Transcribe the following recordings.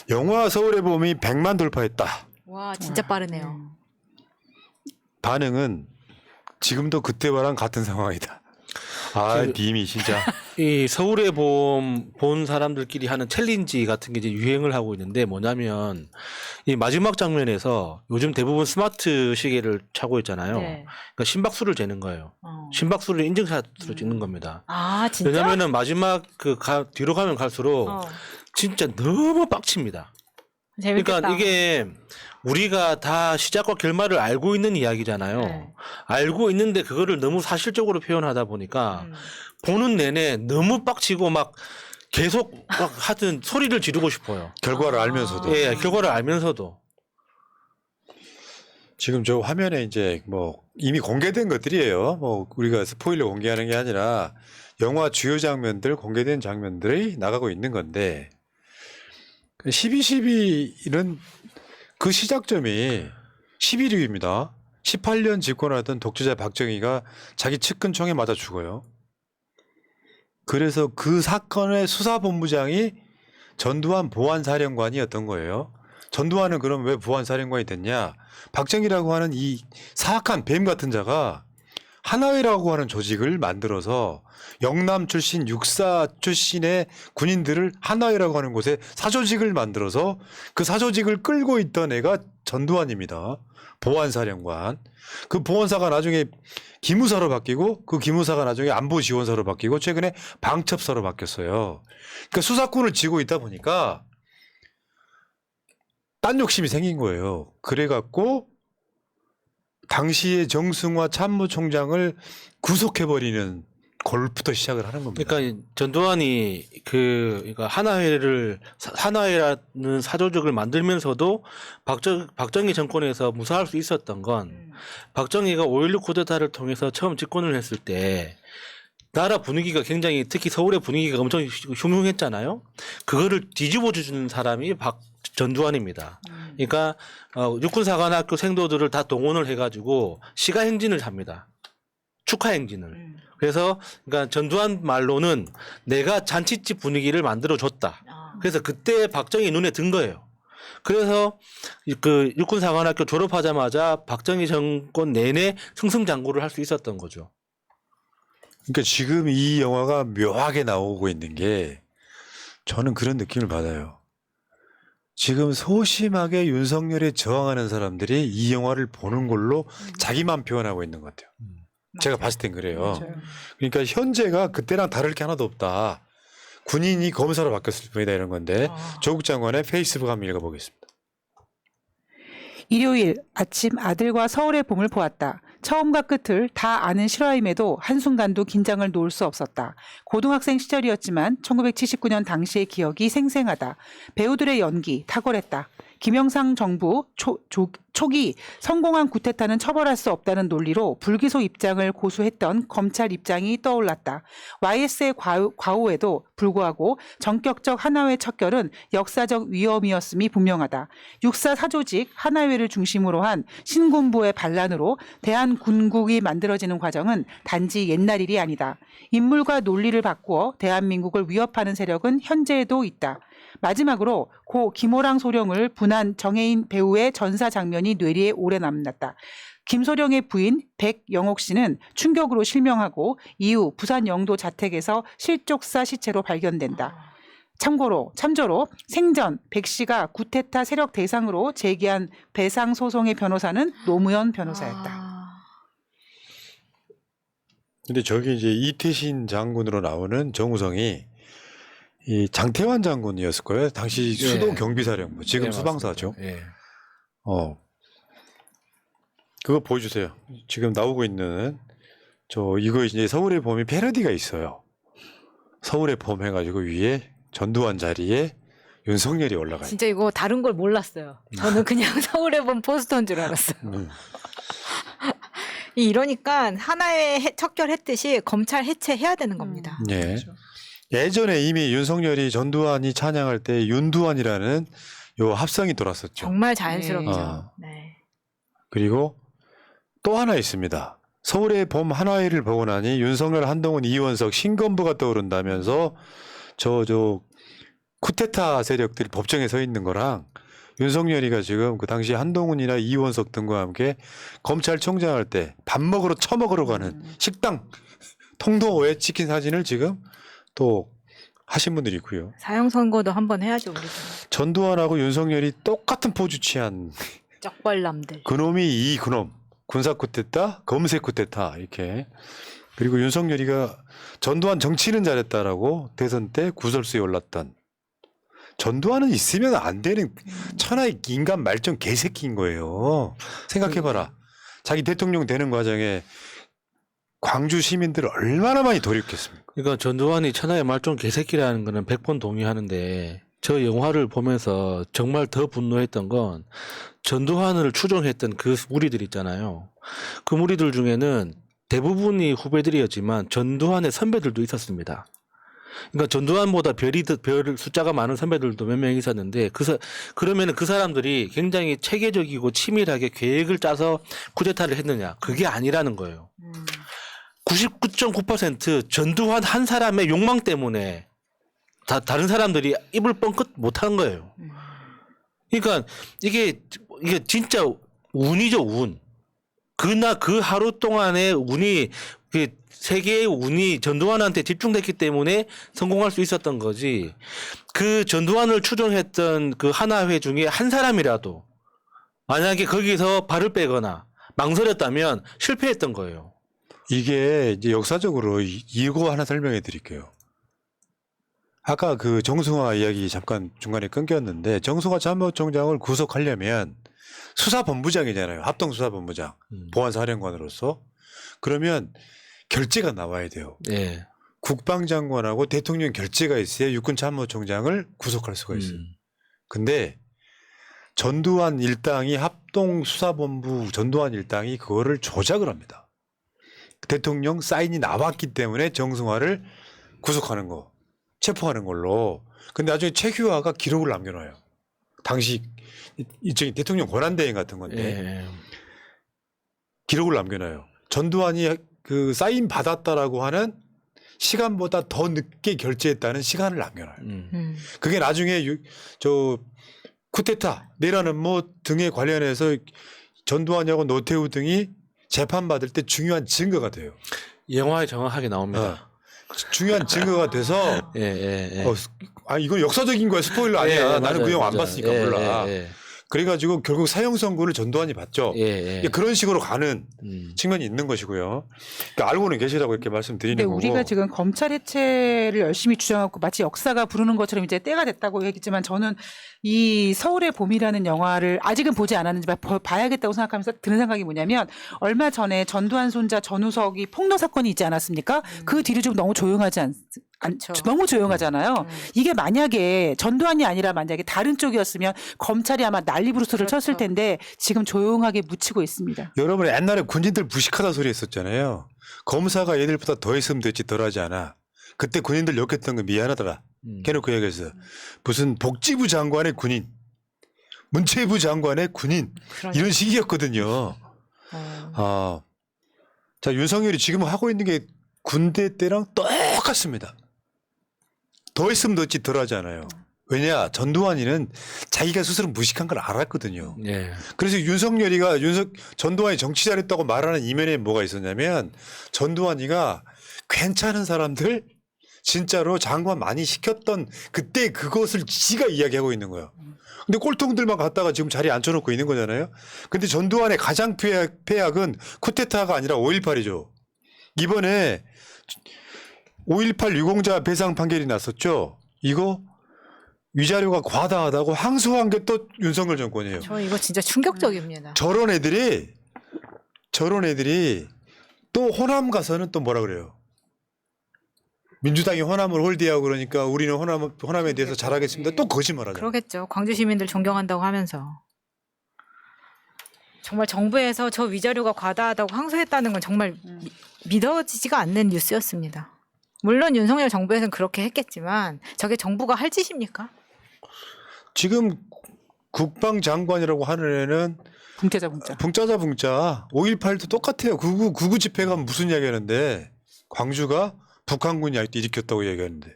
영화 서울의 봄이 100만 돌파했다. 와, 진짜 빠르네요. 반응은 지금도 그때와랑 같은 상황이다. 아, 님이 진짜. 이 서울의 봄 본 사람들끼리 하는 챌린지 같은 게 이제 유행을 하고 있는데 뭐냐면 이 마지막 장면에서 요즘 대부분 스마트 시계를 차고 있잖아요. 네. 그러니까 심박수를 재는 거예요. 심박수를 인증샷으로 찍는 겁니다. 아, 진짜? 왜냐면은 마지막 뒤로 가면 갈수록 진짜 너무 빡칩니다. 재밌겠다. 그러니까 이게 우리가 다 시작과 결말을 알고 있는 이야기잖아요. 네. 알고 있는데 그거를 너무 사실적으로 표현하다 보니까 보는 내내 너무 빡치고 막 계속 막 하여튼 소리를 지르고 싶어요. 결과를 알면서도. 예, 결과를 알면서도. 지금 저 화면에 이제 뭐 이미 공개된 것들이에요. 뭐 우리가 스포일러 공개하는 게 아니라 영화 주요 장면들, 공개된 장면들이 나가고 있는 건데 12.12는 그 시작점이 11.6입니다. 18년 집권하던 독재자 박정희가 자기 측근총에 맞아 죽어요. 그래서 그 사건의 수사본부장이 전두환 보안사령관이었던 거예요. 전두환은 그럼 왜 보안사령관이 됐냐? 박정희라고 하는 이 사악한 뱀 같은 자가 하나회라고 하는 조직을 만들어서 영남 출신, 육사 출신의 군인들을 하나회라고 하는 곳에 사조직을 만들어서 그 사조직을 끌고 있던 애가 전두환입니다. 보안사령관. 그 보안사가 나중에 기무사로 바뀌고 그 기무사가 나중에 안보지원사로 바뀌고 최근에 방첩사로 바뀌었어요. 그러니까 수사권을 쥐고 있다 보니까 딴 욕심이 생긴 거예요. 그래갖고 당시의 정승화 참모총장을 구속해버리는 걸부터 시작을 하는 겁니다. 그러니까 전두환이 그러니까 하나회라는 사조직을 만들면서도 박정희 정권에서 무사할 수 있었던 건 박정희가 5.16 쿠데타를 통해서 처음 집권을 했을 때 나라 분위기가 굉장히 특히 서울의 분위기가 엄청 흉흉했잖아요. 그거를 뒤집어 주는 사람이 전두환입니다. 그러니까 육군사관학교 생도들을 다 동원을 해가지고 시가 행진을 합니다. 축하 행진을. 그래서 그러니까 전두환 말로는 내가 잔치집 분위기를 만들어 줬다. 그래서 그때 박정희 눈에 든 거예요. 그래서 그 육군사관학교 졸업하자마자 박정희 정권 내내 승승장구를 할 수 있었던 거죠. 그러니까 지금 이 영화가 묘하게 나오고 있는 게 저는 그런 느낌을 받아요. 지금 소심하게 윤석열에 저항하는 사람들이 이 영화를 보는 걸로 자기만 표현하고 있는 것 같아요. 제가 봤을 땐 그래요. 맞아요. 그러니까 현재가 그때랑 다를 게 하나도 없다. 군인이 검사로 바뀌었을 뿐이다 이런 건데 조국 장관의 페이스북 한번 읽어보겠습니다. 일요일 아침 아들과 서울의 봄을 보았다. 처음과 끝을 다 아는 실화임에도 한순간도 긴장을 놓을 수 없었다. 고등학생 시절이었지만 1979년 당시의 기억이 생생하다. 배우들의 연기 탁월했다. 김영삼 정부 초기 성공한 쿠데타는 처벌할 수 없다는 논리로 불기소 입장을 고수했던 검찰 입장이 떠올랐다. YS의 과오에도 불구하고 전격적 하나회 척결은 역사적 위험이었음이 분명하다. 육사 사조직 하나회를 중심으로 한 신군부의 반란으로 대한군국이 만들어지는 과정은 단지 옛날 일이 아니다. 인물과 논리를 바꾸어 대한민국을 위협하는 세력은 현재에도 있다. 마지막으로 고 김호랑 소령을 분한 정혜인 배우의 전사 장면이 뇌리에 오래 남았다. 김소령의 부인 백영옥 씨는 충격으로 실명하고 이후 부산 영도 자택에서 실족사 시체로 발견된다. 참조로 생전 백 씨가 쿠데타 세력 대상으로 제기한 배상 소송의 변호사는 노무현 변호사였다. 근데 저기 이제 이태신 장군으로 나오는 정우성이 이 장태환 장군이었을 거예요. 당시 수도 경비사령부, 지금 수방사죠. 예. 그거 보여주세요. 지금 나오고 있는 이거 이제 서울의 봄이 패러디가 있어요. 서울의 봄 해가지고 위에 전두환 자리에 윤석열이 올라가요. 진짜 이거 다른 걸 몰랐어요. 저는 그냥 서울에 본 포스터인 줄 알았어요. 이러니까 하나의 척결했듯이 검찰 해체해야 되는 겁니다. 예. 그렇죠. 예전에 이미 윤석열이 전두환이 찬양할 때 윤두환이라는 요 합성이 돌았었죠. 정말 자연스럽죠. 네. 네. 그리고 또 하나 있습니다. 서울의 봄 하나회를 보고 나니 윤석열, 한동훈, 이원석, 신건부가 떠오른다면서 쿠데타 세력들이 법정에 서 있는 거랑 윤석열이가 지금 그 당시 한동훈이나 이원석 등과 함께 검찰총장 할 때 밥 먹으러 처먹으러 가는 식당 통도에 찍힌 사진을 지금 또 하신 분들이 있고요. 사형 선고도 한번 해야죠 우리도. 전두환하고 윤석열이 똑같은 포즈 취한 쩍벌남들. 그놈이 이 그놈 군사 쿠데타 검색 쿠데타 이렇게. 그리고 윤석열이가 전두환 정치는 잘했다라고 대선 때 구설수에 올랐던 전두환은 있으면 안 되는 천하의 인간 말종 개새끼인 거예요. 생각해봐라. 자기 대통령 되는 과정에 광주 시민들 얼마나 많이 도륙했습니까? 그러니까 전두환이 천하의 말종 개새끼라는 거는 100번 동의하는데 저 영화를 보면서 정말 더 분노했던 건 전두환을 추종했던 그 무리들 있잖아요. 그 무리들 중에는 대부분이 후배들이었지만 전두환의 선배들도 있었습니다. 그러니까 전두환보다 별 숫자가 많은 선배들도 몇 명 있었는데 그러면은 그 사람들이 굉장히 체계적이고 치밀하게 계획을 짜서 쿠데타를 했느냐? 그게 아니라는 거예요. 99.9% 전두환 한 사람의 욕망 때문에 다른 사람들이 입을 뻥끗 못한 거예요. 그러니까 이게 진짜 운이죠, 운. 그 하루 동안의 운이 그 세계의 운이 전두환한테 집중됐기 때문에 성공할 수 있었던 거지. 그 전두환을 추종했던 그 하나회 중에 한 사람이라도 만약에 거기서 발을 빼거나 망설였다면 실패했던 거예요. 이게 이제 역사적으로 이거 하나 설명해 드릴게요. 아까 그 정승화 이야기 잠깐 중간에 끊겼는데 정승화 참모총장을 구속하려면 수사본부장이잖아요. 합동수사본부장. 보안사령관으로서. 그러면 결재가 나와야 돼요. 예. 국방장관하고 대통령 결재가 있어야 육군참모총장을 구속할 수가 있어요. 근데 전두환 일당이 합동수사본부 전두환 일당이 그거를 조작을 합니다. 대통령 사인이 나왔기 때문에 정승화를 구속하는 거, 체포하는 걸로. 근데 나중에 최규하가 기록을 남겨놔요. 당시 일종의 대통령 권한대행 같은 건데 예. 기록을 남겨놔요. 전두환이 그 사인 받았다라고 하는 시간보다 더 늦게 결제했다는 시간을 남겨놔요. 그게 나중에 저 쿠데타 내라는 뭐 등에 관련해서 전두환하고 노태우 등이 재판받을 때 중요한 증거가 돼요. 영화에 정확하게 나옵니다. 중요한 증거가 돼서 예. 이건 역사적인 거야. 스포일러 아니야. 예, 나는 맞아요, 그 영화 안 맞아요. 봤으니까 몰라. 그래가지고 결국 사형 선고를 전두환이 받죠. 예. 그런 식으로 가는 측면이 있는 것이고요. 그러니까 알고는 계시다고 이렇게 말씀드리는 근데 거고. 우리가 지금 검찰 해체를 열심히 주장하고 마치 역사가 부르는 것처럼 이제 때가 됐다고 얘기했지만 저는 이 서울의 봄이라는 영화를 아직은 보지 않았는지만 봐야겠다고 생각하면서 드는 생각이 뭐냐면 얼마 전에 전두환 손자 전우석이 폭로 사건이 있지 않았습니까? 그 뒤로 좀 너무 조용하지 그렇죠. 너무 조용하잖아요. 이게 만약에 전두환이 아니라 만약에 다른 쪽이었으면 검찰이 아마 난리부르스를 그렇죠. 쳤을 텐데 지금 조용하게 묻히고 있습니다. 여러분 옛날에 군인들 무식하다 소리 했었잖아요. 검사가 얘들보다 더 했으면 됐지 덜하지 않아. 그때 군인들 욕했던 거 미안하더라. 걔놓고 얘기했어. 무슨 복지부 장관의 군인, 문체부 장관의 군인 이런 식이었거든요. 자 윤석열이 지금 하고 있는 게 군대 때랑 똑같습니다. 더 했으면 됐지 덜하지 않아요. 왜냐 전두환이는 자기가 스스로 무식한 걸 알았거든요. 예. 그래서 윤석열이가 전두환이 정치 잘했다고 말하는 이면에 뭐가 있었냐면 전두환이가 괜찮은 사람들 진짜로 장관 많이 시켰던 그때 그것을 지가 이야기하고 있는 거예요. 근데 꼴통들만 갖다가 지금 자리에 앉혀놓고 있는 거잖아요. 근데 전두환의 가장 폐악은 쿠데타가 아니라 5.18이죠. 이번에 5.18 유공자 배상 판결이 났었죠. 이거 위자료가 과다하다고 항소한 게 또 윤석열 정권이에요. 저 이거 진짜 충격적입니다. 저런 애들이 또 호남 가서는 또 뭐라 그래요. 민주당이 호남을 홀대하고 그러니까 우리는 호남에 대해서 잘하겠습니다. 또 거짓말하죠. 그러겠죠. 광주 시민들 존경한다고 하면서. 정말 정부에서 저 위자료가 과다하다고 항소했다는 건 정말 믿어지지가 않는 뉴스였습니다. 물론 윤석열 정부에서는 그렇게 했겠지만 저게 정부가 할 짓입니까? 지금 국방장관이라고 하는 애는 붕짜자. 붕짜자 5.18도 똑같아요. 9.9 집회가 무슨 이야기 하는데 광주가 북한군이 아직도 일으켰다고 얘기하는데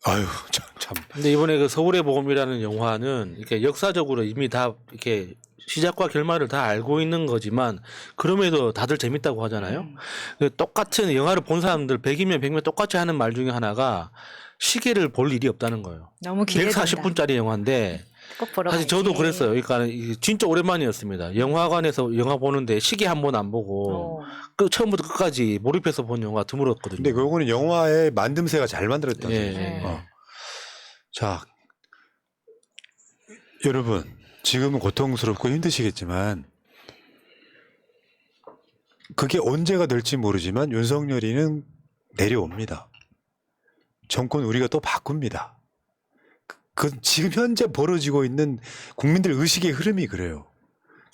아유 참. 근데 이번에 그 서울의 봄이라는 영화는 이렇게 역사적으로 이미 다 이렇게 시작과 결말을 다 알고 있는 거지만 그럼에도 다들 재밌다고 하잖아요. 그 똑같은 영화를 본 사람들 100이면 100명 똑같이 하는 말 중에 하나가 시계를 볼 일이 없다는 거예요. 너무 기대된다. 140분짜리 영화인데 꼭 보러 사실 가야지. 저도 그랬어요. 그러니까 이게 진짜 오랜만이었습니다. 영화관에서 영화 보는데 시계 한 번 안 보고 그 처음부터 끝까지 몰입해서 본 영화 드물었거든요. 근데 그거는 영화의 만듦새가 잘 만들었다는 예, 거죠. 예. 자, 여러분 지금은 고통스럽고 힘드시겠지만 그게 언제가 될지 모르지만 윤석열이는 내려옵니다. 정권 우리가 또 바꿉니다. 그 지금 현재 벌어지고 있는 국민들 의식의 흐름이 그래요.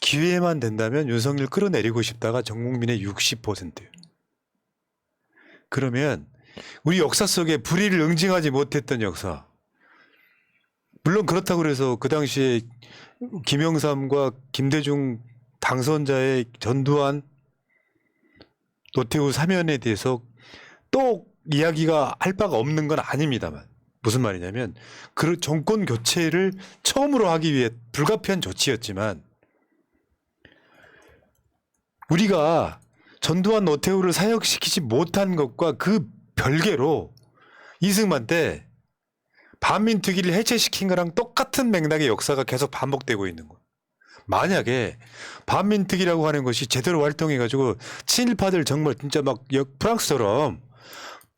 기회만 된다면 윤석열 끌어내리고 싶다가 전 국민의 60%예요. 그러면 우리 역사 속에 불의를 응징하지 못했던 역사. 물론 그렇다고 그래서 그 당시에 김영삼과 김대중 당선자의 전두환, 노태우 사면에 대해서 또 이야기가 할 바가 없는 건 아닙니다만 무슨 말이냐면 그 정권 교체를 처음으로 하기 위해 불가피한 조치였지만 우리가 전두환 노태우를 사역시키지 못한 것과 그 별개로 이승만 때 반민특위를 해체시킨 거랑 똑같은 맥락의 역사가 계속 반복되고 있는 거예요. 만약에 반민특위라고 하는 것이 제대로 활동해가지고 친일파들 정말 진짜 막 프랑스처럼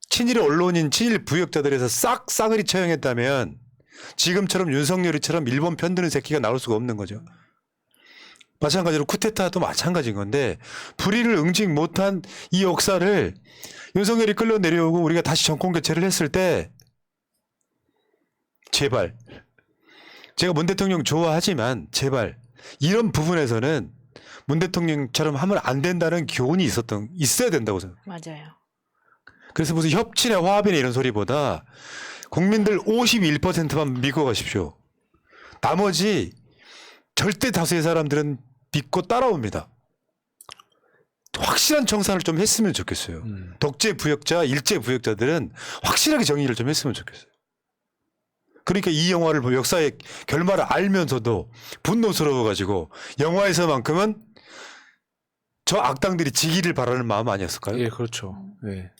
친일 언론인, 친일 부역자들에서 싹 싸그리 처형했다면 지금처럼 윤석열이처럼 일본 편드는 새끼가 나올 수가 없는 거죠. 마찬가지로 쿠데타도 마찬가지인 건데 불의를 응징 못한 이 역사를 윤석열이 끌려 내려오고 우리가 다시 정권 교체를 했을 때 제발 제가 문 대통령 좋아하지만 제발 이런 부분에서는 문 대통령처럼 하면 안 된다는 교훈이 있어야 된다고 생각해요. 맞아요. 그래서 무슨 협치나 화합이나 이런 소리보다 국민들 51%만 믿고 가십시오. 나머지 절대 다수의 사람들은 믿고 따라옵니다. 확실한 청산을 좀 했으면 좋겠어요. 독재 부역자, 일제 부역자들은 확실하게 정의를 좀 했으면 좋겠어요. 그러니까 이 영화를 역사의 결말을 알면서도 분노스러워가지고 영화에서만큼은 저 악당들이 지기를 바라는 마음 아니었을까요? 예, 그렇죠. 예.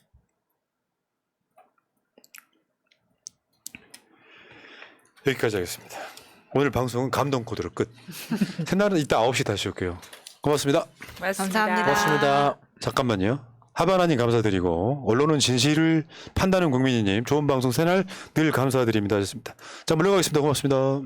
여기까지 하겠습니다. 오늘 방송은 감동 코드로 끝. 새날은 이따 9시 다시 올게요. 고맙습니다. 감사합니다. 고맙습니다. 잠깐만요. 하바나님 감사드리고 언론은 진실을 판단하는 국민이님 좋은 방송 새날 늘 감사드립니다 하셨습니다. 자 물러가겠습니다. 고맙습니다.